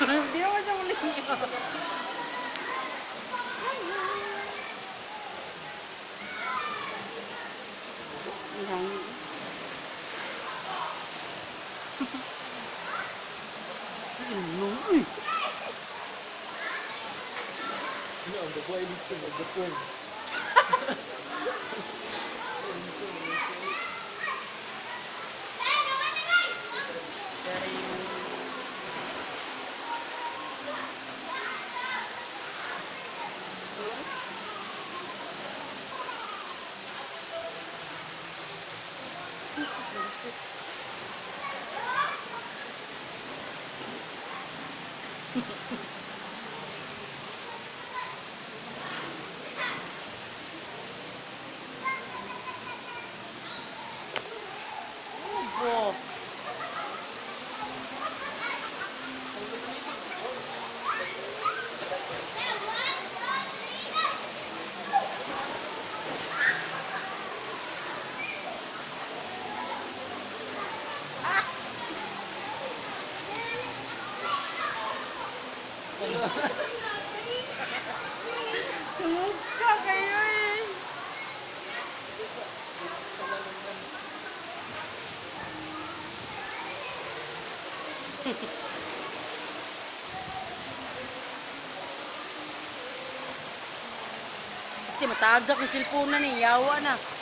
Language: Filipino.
Hindi naman siya muli. Ang hangin. Ano? Ano, ang babae dito, mag-Japon. Oh. Tumugka kayo eh. Basta matagak yung cellphone na ni, yawa na.